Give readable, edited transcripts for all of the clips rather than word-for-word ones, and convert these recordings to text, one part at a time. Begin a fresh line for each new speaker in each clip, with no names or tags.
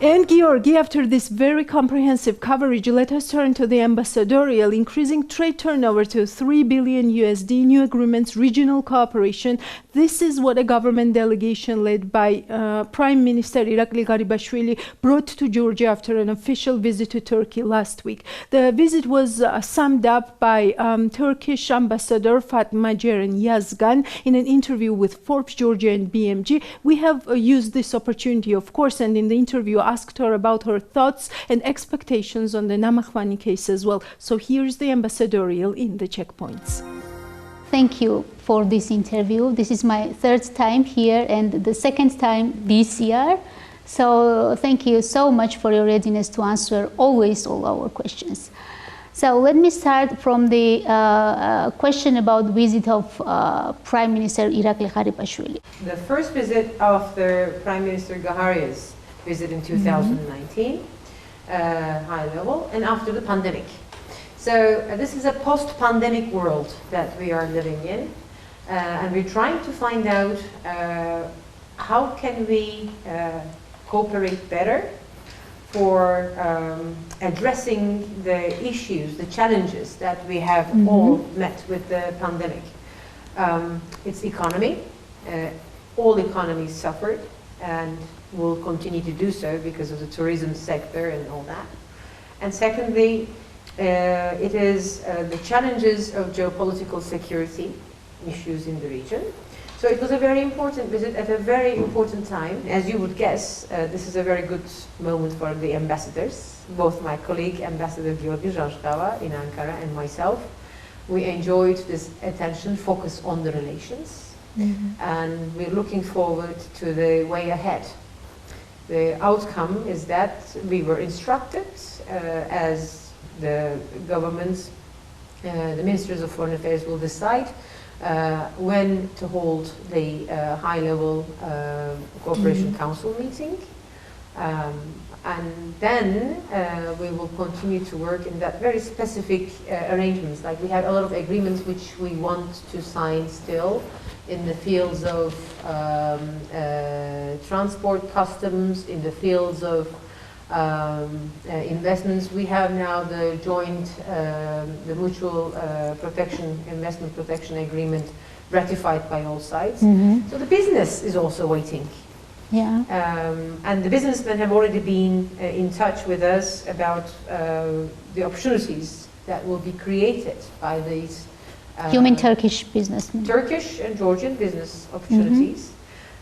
And Georgi, after this very comprehensive coverage, let us turn to the ambassadorial, increasing trade turnover to 3 billion USD, new agreements, regional cooperation. This is what a government delegation led by Prime Minister Irakli Garibashvili brought to Georgia after an official visit to Turkey last week. The visit was summed up by Turkish Ambassador Phatma Jaren Yazgan in an interview with Forbes Georgia and BMG. We have used this opportunity, of course, and in the interview asked her about her thoughts and expectations on the Namakhvani case as well. So here's the ambassadorial in the checkpoints.
Thank you for this interview. This is my third time here and the second time BCR. So thank you so much for your readiness to answer always all our questions. So let me start from the question about visit of Prime Minister Irakli Garibashvili.
The first visit after Prime Minister Gahari's visit in 2019, high level, and after the pandemic. So this is a post-pandemic world that we are living in, and we're trying to find out how can we cooperate better for addressing the issues, the challenges that we have all met with the pandemic. It's economy. All economies suffered and will continue to do so because of the tourism sector and all that. And secondly, it is the challenges of geopolitical security issues in the region. So it was a very important visit at a very important time. As you would guess, this is a very good moment for the ambassadors. Both my colleague, Ambassador Georgi in Ankara, and myself, we enjoyed this attention focus on the relations. And we're looking forward to the way ahead. The outcome is that we were instructed as the governments, the ministers of foreign affairs will decide when to hold the high-level cooperation council meeting. And then we will continue to work in that very specific arrangements. Like we have a lot of agreements which we want to sign still in the fields of transport, customs, in the fields of investments. We have now the joint, the mutual investment protection agreement ratified by all sides. So the business is also waiting.
Yeah.
And the businessmen have already been in touch with us about the opportunities that will be created by these
you mean Turkish businessmen?
Turkish and Georgian business opportunities.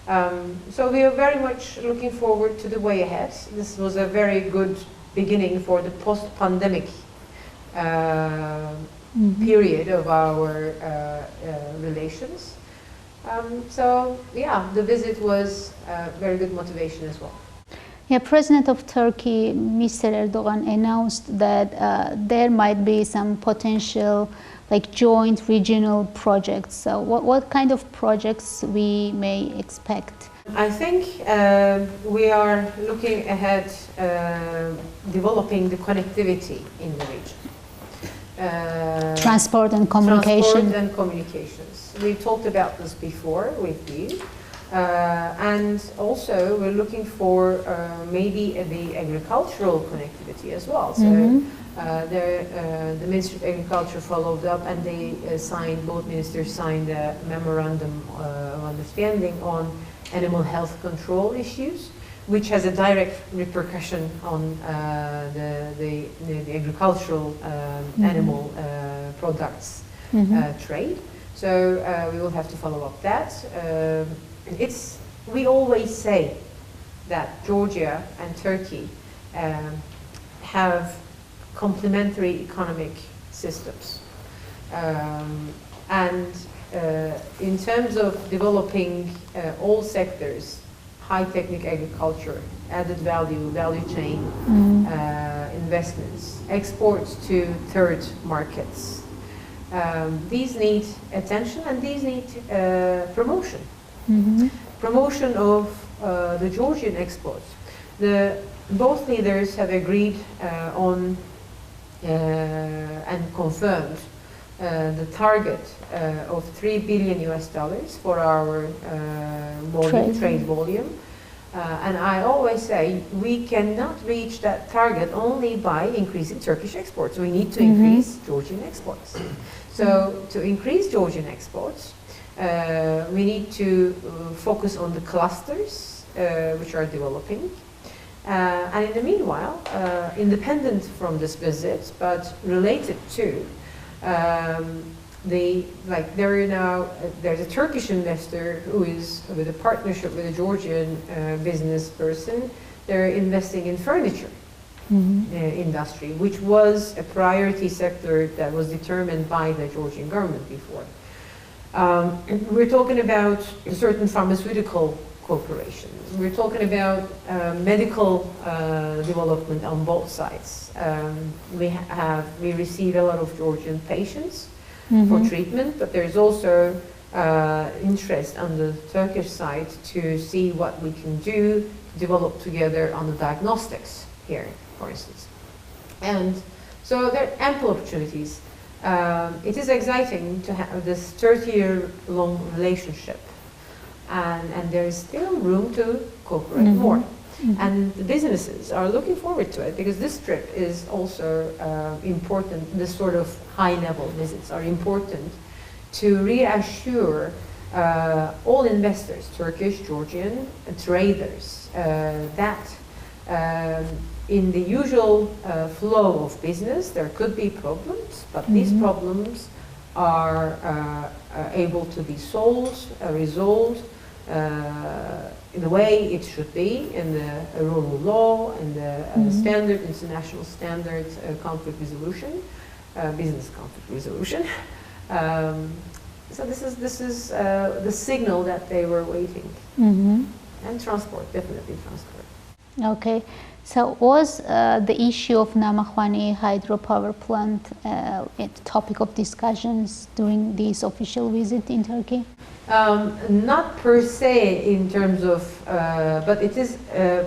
So we are very much looking forward to the way ahead. This was a very good beginning for the post-pandemic period of our relations. So yeah, the visit was very good motivation as well.
Yeah, President of Turkey, Mr. Erdogan, announced that there might be some potential like joint regional projects. So what kind of projects we may expect?
I think we are looking ahead developing the connectivity in the region.
Transport and communication.
Transport and communications. We talked about this before with you. And also we're looking for maybe the agricultural connectivity as well. So the Ministry of Agriculture followed up and they signed, both ministers signed a memorandum of understanding on animal health control issues, which has a direct repercussion on the agricultural animal products trade. So we will have to follow up that. We always say that Georgia and Turkey have complementary economic systems. And in terms of developing all sectors, high technical agriculture, added value chain, investments, exports to third markets, these need attention and these need promotion. Promotion of the Georgian exports. Both leaders have agreed on and confirmed the target of $3 billion for our trade volume. And I always say we cannot reach that target only by increasing Turkish exports. We need to increase Georgian exports. So to increase Georgian exports, we need to focus on the clusters which are developing. And in the meanwhile, independent from this visit, but related to there's a Turkish investor who is with a partnership with a Georgian business person. They're investing in furniture industry, which was a priority sector that was determined by the Georgian government before. We're talking about certain pharmaceutical corporations. We're talking about medical development on both sides. We receive a lot of Georgian patients for treatment, but there's also interest on the Turkish side to see what we can do to develop together on the diagnostics here, for instance. And so there are ample opportunities. It is exciting to have this 30-year-long relationship, and there is still room to cooperate more. And the businesses are looking forward to it because this trip is also important. This sort of high-level visits are important to reassure all investors, Turkish, Georgian, traders, that in the usual flow of business there could be problems, but these problems are able to be solved, resolved in the way it should be, in the rule of law and the standard, international standards, conflict resolution, business conflict resolution. So this is the signal that they were waiting. And transport, definitely transport.
Okay, so was the issue of Namakhwani hydropower plant a topic of discussions during this official visit in Turkey?
Not per se in terms of, but it is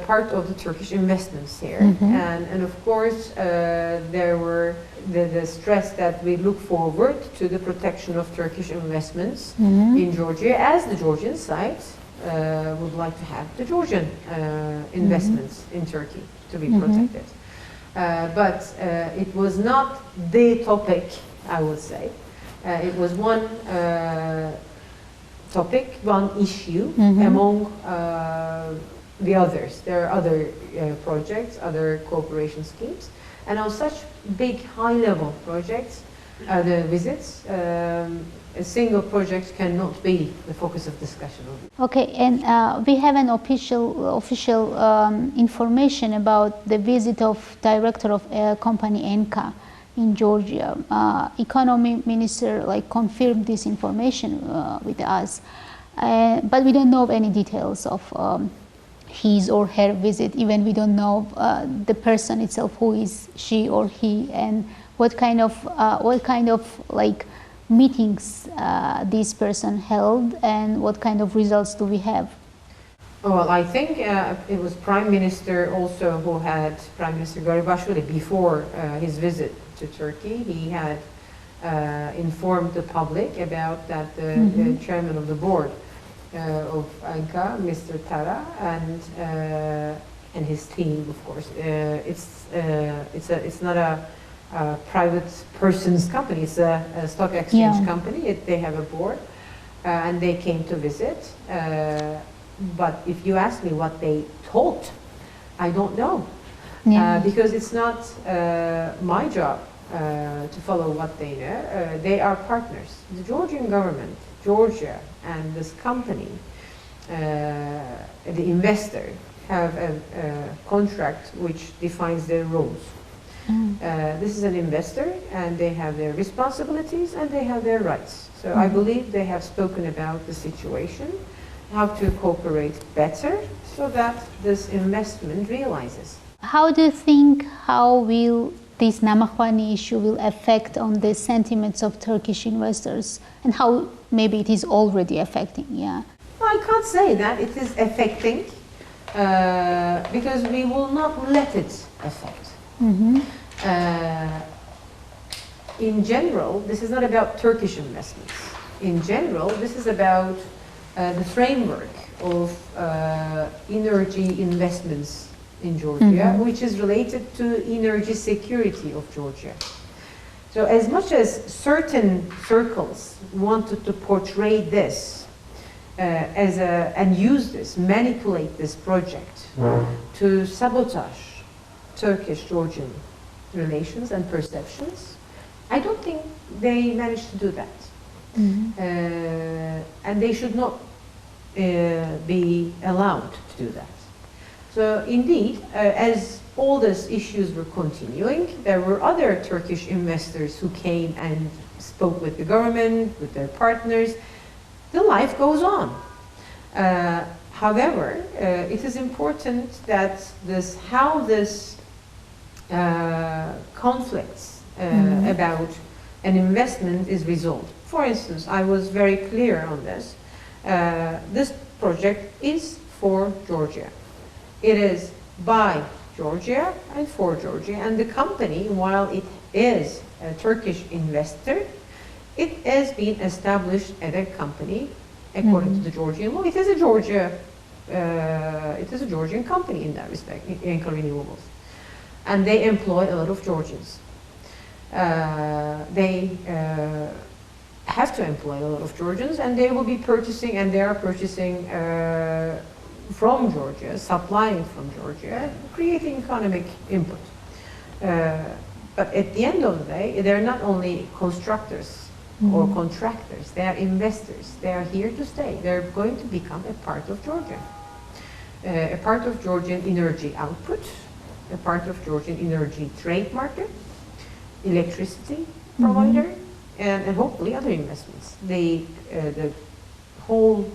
part of the Turkish investments here. And of course, there were the stress that we look forward to the protection of Turkish investments in Georgia, as the Georgian side would like to have the Georgian investments in Turkey to be protected. But it was not the topic, I would say. It was one topic, one issue among the others. There are other projects, other cooperation schemes. And on such big high-level projects, the visits, a single project cannot be the focus of discussion.
Okay, and we have an official information about the visit of director of company ENKA in Georgia. Economy minister confirmed this information with us, but we don't know any details of his or her visit. Even we don't know the person itself, who is she or he, and what kind of meetings this person held, and what kind of results do we have?
Well, I think it was Prime Minister also who had, Prime Minister Garibashvili, before his visit to Turkey, he had informed the public about that the chairman of the board of ENKA, Mr. Tara, and his team, of course. It's not a private person's company. It's a stock exchange company. They have a board, and they came to visit. But if you ask me what they taught, I don't know, because it's not my job to follow what they know. They are partners. The Georgian government, Georgia, and this company, the investor, have a contract which defines their roles. This is an investor, and they have their responsibilities and they have their rights. So I believe they have spoken about the situation, how to cooperate better so that this investment realizes.
How do you think will this Namakhwani issue will affect on the sentiments of Turkish investors, and how maybe it is already affecting? Well,
I can't say that it is affecting because we will not let it affect. In general, this is not about Turkish investments. In general, this is about the framework of energy investments in Georgia, which is related to energy security of Georgia. So as much as certain circles wanted to portray this and use this, manipulate this project to sabotage Turkish-Georgian relations and perceptions, I don't think they managed to do that. And they should not be allowed to do that. So indeed, as all these issues were continuing, there were other Turkish investors who came and spoke with the government, with their partners. The life goes on. However, it is important that how this conflicts about an investment is resolved. For instance, I was very clear on this. This project is for Georgia. It is by Georgia and for Georgia, and the company, while it is a Turkish investor, it has been established as a company according to the Georgian law. It is a Georgian company in that respect, Enka Renewables, and they employ a lot of Georgians. They have to employ a lot of Georgians, and they will be purchasing, and they are purchasing from Georgia, supplying from Georgia, creating economic input. But at the end of the day, they're not only constructors or contractors, they are investors. They are here to stay. They're going to become a part of Georgia, a part of Georgian energy output, a part of Georgian energy trade market, electricity provider, and hopefully other investments. The whole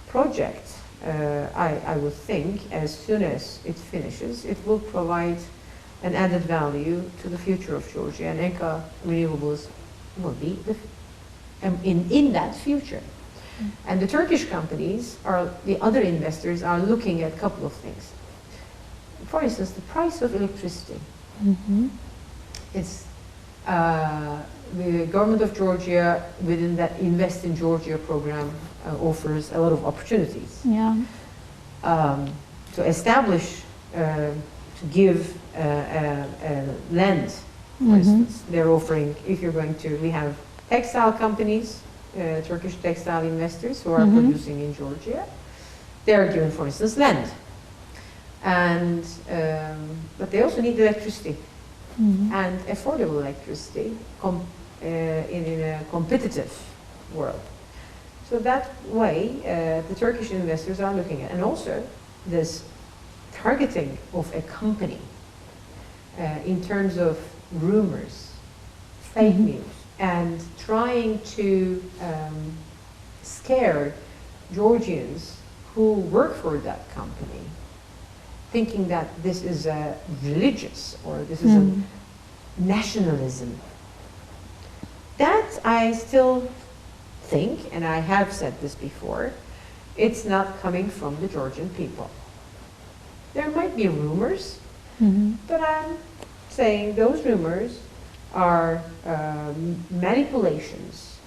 project, I would think, as soon as it finishes, it will provide an added value to the future of Georgia, and Enka Renewables will be in that future. And the Turkish companies, the other investors, are looking at a couple of things. For instance, the price of electricity. It's the government of Georgia, within that Invest in Georgia program, offers a lot of opportunities. To establish, to give land, for instance. They're offering, if you're going to, we have textile companies, Turkish textile investors who are producing in Georgia. They're given, for instance, land. And, but they also need electricity. And affordable electricity in a competitive world. So that way, the Turkish investors are looking at, and also this targeting of a company in terms of rumors, fake news, and trying to scare Georgians who work for that company, thinking that this is a religious or this is a nationalism. That I still think, and I have said this before, it's not coming from the Georgian people. There might be rumors, but I'm saying those rumors are manipulations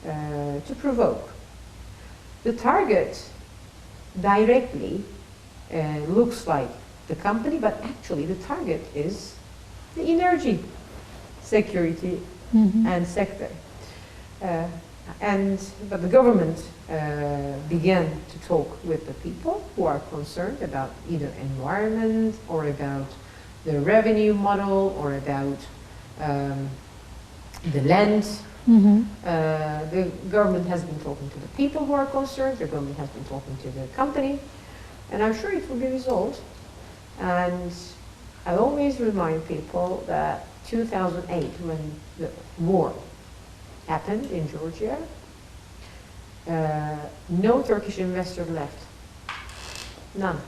to provoke. The target directly looks like the company, but actually the target is the energy security and sector. But the government began to talk with the people who are concerned about either environment or about the revenue model or about the land. The government has been talking to the people who are concerned, the government has been talking to the company, and I'm sure it will be resolved. And I always remind people that 2008, when the war happened in Georgia, no Turkish investor left. None.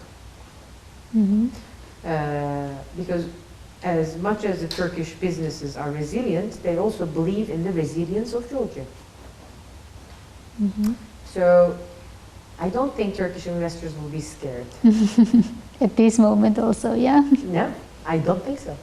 Because as much as the Turkish businesses are resilient, they also believe in the resilience of Georgia. So I don't think Turkish investors will be scared.
At this moment also, yeah?
No, I don't think so.